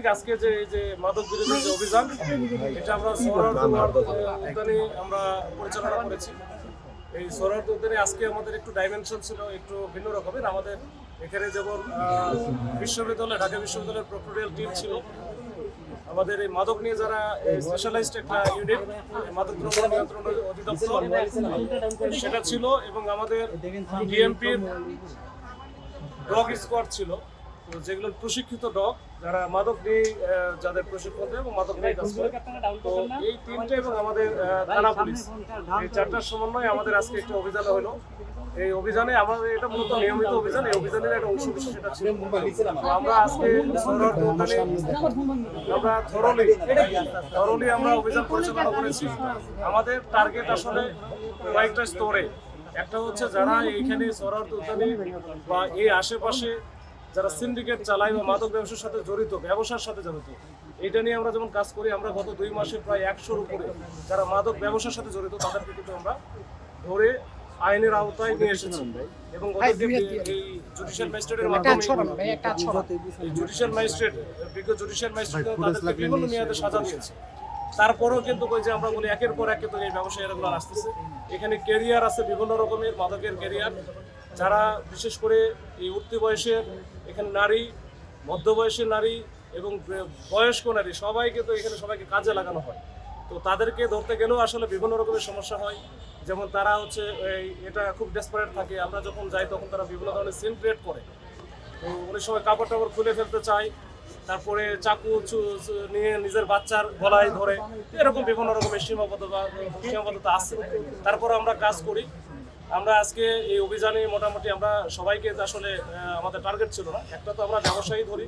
থেকে আজকে যে এই যে মাদক বিরোধী যে অভিযান, এটা আমরা সোহরাওয়ার্দী উদ্যানে আমরা পরিচালনা করেছি। এই সোহরাওয়ার্দী উদ্যানে আজকে আমাদের একটু ডাইমেনশন ছিল একটু ভিন্ন রকমের। আমাদের এখানে যেমন বিশ্ববিদ্যালয়, ঢাকা বিশ্ববিদ্যালয়ের প্রক্টোরিয়াল টিম ছিল, আমাদের এই মাদক নিয়ে যারা স্পেশালাইজড একটা ইউনিট মাদক দ্রব্য নিয়ন্ত্রণ অধিদপ্তর সেটা ছিল, এবং আমাদের ডিএমপির ডগ স্কোয়াড ছিল, তো যেগুলো প্রশিক্ষিত ডগ যারা মাদক নিয়ে যাদের প্রশিক্ষণ দেয় এবং মাদক নিয়ে কাজ করে। তো এই তিনটে এবং আমাদের থানা পুলিশ, এই চারটার সমন্বয়ে আমাদের আজকে একটা অভিযান হলো। এই অভিযানে আমাদের এটা মূলত নিয়মিত অভিযান, এই অভিযানের একটা অংশ বিশেষ এটা ছিল। আমরা আজকে আমরা থরলি আমরা অভিযান পরিচালনা করেছি। আমাদের টার্গেট আসলে কয়েকটা স্তরে। একটা হচ্ছে যারা এইখানে সোহরাওয়ার্দী উদ্যানে বা এই আশেপাশে যারা সিন্ডিকেট চালায় বা মাদক ব্যবসার সাথে জড়িত, ব্যবসার সাথে জড়িত, এটা নিয়ে আমরা যেমন কাজ করি। আমরা গত 2 মাসে প্রায় 100-র উপরে যারা মাদক ব্যবসার সাথে জড়িত তাদেরকে কিন্তু আমরা ধরে আইনের আওতায় নিয়ে এসেছি, এবং এই জুডিশিয়াল ম্যাজিস্ট্রেটের মাধ্যমে জুডিশিয়াল ম্যাজিস্ট্রেট, বিজ্ঞ জুডিশিয়াল ম্যাজিস্ট্রেট তাদেরকে বিভিন্ন মেয়াদে সাজা দিয়েছে। তারপরেও কিন্তু ওই যে আমরা বলি একের পর এক কিন্তু এই ব্যবসায়ীরা আসতেছে। এখানে ক্যারিয়ার আছে বিভিন্ন রকমের মাদকের ক্যারিয়ার, যারা বিশেষ করে এই উঠতি বয়সের এখানে নারী, মধ্যবয়সী নারী এবং বয়স্ক নারী সবাই কিন্তু এখানে সবাইকে কাজে লাগানো হয়। তো তাদেরকে ধরতে গেলেও আসলে বিভিন্ন রকমের সমস্যা হয়। যেমন তারা হচ্ছে এটা খুব ডেসপারেট থাকে, আমরা যখন যাই তখন তারা বিভিন্ন ধরনের সিন ক্রিয়েট করে। তো অনেক সময় কাপড় টাপড় খুলে ফেলতে চায়, তারপরে চাকু নিয়ে নিজের বাচ্চার গলায় ধরে, এরকম বিভিন্ন রকমের সীমাবদ্ধতা আছে। তারপরে আমরা কাজ করি। আমরা আজকে এই অভিযানে মোটামুটি আমরা সবাইকে আসলে আমাদের টার্গেট ছিল না, একটা তো আমরা ব্যবসায়ী ধরি,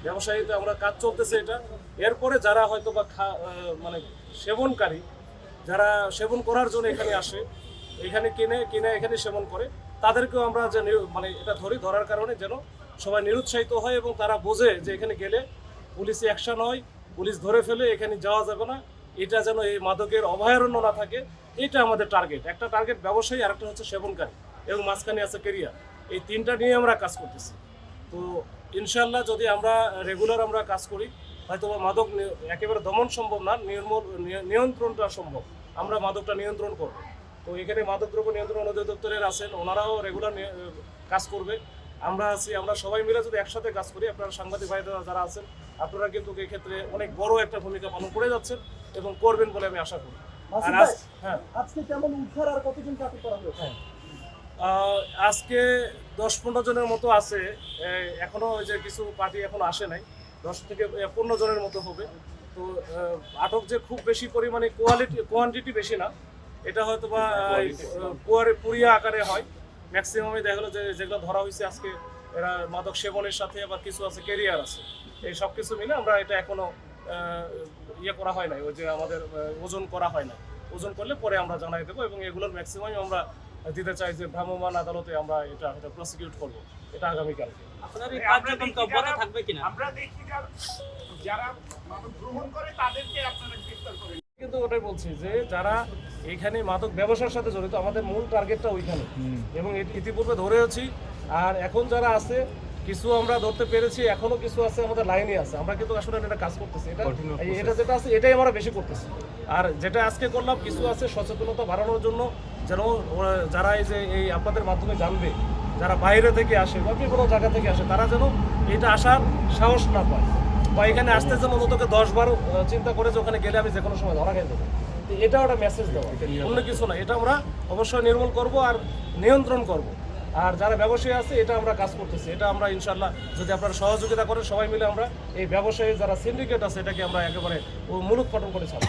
ব্যবসায়ীতে আমরা কাজ চলতেছে এটা। এরপরে যারা হয়তো বা মানে সেবনকারী, যারা সেবন করার জন্য এখানে আসে, এখানে কিনে এখানে সেবন করে, তাদেরকেও আমরা যে মানে এটা ধরার কারণে যেন সবাই নিরুৎসাহিত হয় এবং তারা বোঝে যে এখানে গেলে পুলিশি অ্যাকশন হয়, পুলিশ ধরে ফেলে, এখানে যাওয়া যাবে না, এটা যেন এই মাদকের অভয়ারণ্য না থাকে। এটা আমাদের টার্গেট। একটা টার্গেট ব্যবসায়ী, আরেকটা হচ্ছে সেবনকারী, এবং মাঝখানে আছে ক্যারিয়ার। এই তিনটা নিয়ে আমরা কাজ করতেছি। তো ইনশাল্লাহ যদি আমরা রেগুলার আমরা কাজ করি, হয়তো মাদক একেবারে দমন সম্ভব না, নিয়ন্ত্রণটা সম্ভব। আমরা মাদকটা নিয়ন্ত্রণ করব। তো এখানে মাদক দ্রব্য নিয়ন্ত্রণ অধিদপ্তরের আছেন, ওনারাও রেগুলার কাজ করবে। আমরা আছি, আমরা সবাই মিলে যদি একসাথে কাজ করি, আপনারা সাংবাদিক ভাইরা যারা আছেন, আপনারা কিন্তু এই ক্ষেত্রে অনেক বড় একটা ভূমিকা পালন করে যাচ্ছেন এবং করবেন বলে আমি আশা করি। আজকে কেমন উদ্ধার আর কতজনকে আটক করা হয়েছে? আজকে 10-15 জনের মতো আছে। এখনো ওই যে কিছু পার্টি এখনো আসে নাই, 10 থেকে 15 জনের মতো হবে। তো আটক যে খুব বেশি পরিমাণে কোয়ান্টিটি বেশি না, এটা হয়তো বা পুরিয়া আকারে হয়। ম্যাক্সিমামে দেখা গেলো যে যেগুলো ধরা হয়েছে আজকে, এরা মাদক সেবনের সাথে আবার কিছু আছে ক্যারিয়ার আছে। এই সব কিছু মিলে আমরা এটা এখনো ইয়ে করা হয় নাই, ওই যে আমাদের ওজন করা হয় না। ওজন করলে পরে আমরা জানাই দেবো, এবং এগুলোর ম্যাক্সিমাম আমরা দিতে চাই যে ভ্রাম্যমাণ আদালতে আমরা এটা প্রসিকিউট করবো, এটা আগামীকালকে। আপনার এই কার্যক্রম অব্যাহত থাকবে কিনা? আমরা দেখি যারা মাদক গ্রহণ করে তাদেরকে আপনারা গ্রেফতার করেন। কিন্তু ওটাই বলছি যে যারা এইখানে মাদক ব্যবসার সাথে জড়িত, আমাদের মূল টার্গেটটা ওইখানে, এবং ইতিপূর্বে ধরেওছি। আর এখন যারা আছে, কিছু আমরা ধরতে পেরেছি, এখনো কিছু আছে আমাদের লাইনে আছে। আমরা কিন্তু আসলে এটা কাজ করতেছি, এটা যেটা আছে এটাই আমরা বেশি করতেছি। আর যেটা আজকে করলাম, কিছু আছে সচেতনতা বাড়ানোর জন্য, যেন যারা এই যে এই আপনাদের মাধ্যমে জানবে, যারা বাইরে থেকে আসে বা বিভিন্ন জায়গা থেকে আসে, তারা যেন এটা আসার সাহস না পায়, বা এখানে আসতে যেন অন্তত 10-12 চিন্তা করে যে ওখানে গেলে আমি যে কোনো সময় ধরা খেয়ে দেবো। এটা ওটা মেসেজ দেওয়া, অন্য কিছু না। এটা আমরা অবশ্যই নির্মূল করব আর নিয়ন্ত্রণ করব। আর যারা ব্যবসায়ী আছে, এটা আমরা কাজ করতেছি। এটা আমরা ইনশাল্লাহ যদি আপনারা সহযোগিতা করেন, সবাই মিলে আমরা এই ব্যবসায়ী যারা সিন্ডিকেট আছে, এটাকে আমরা একেবারে মূলোৎপাটন করে ছাড়ব।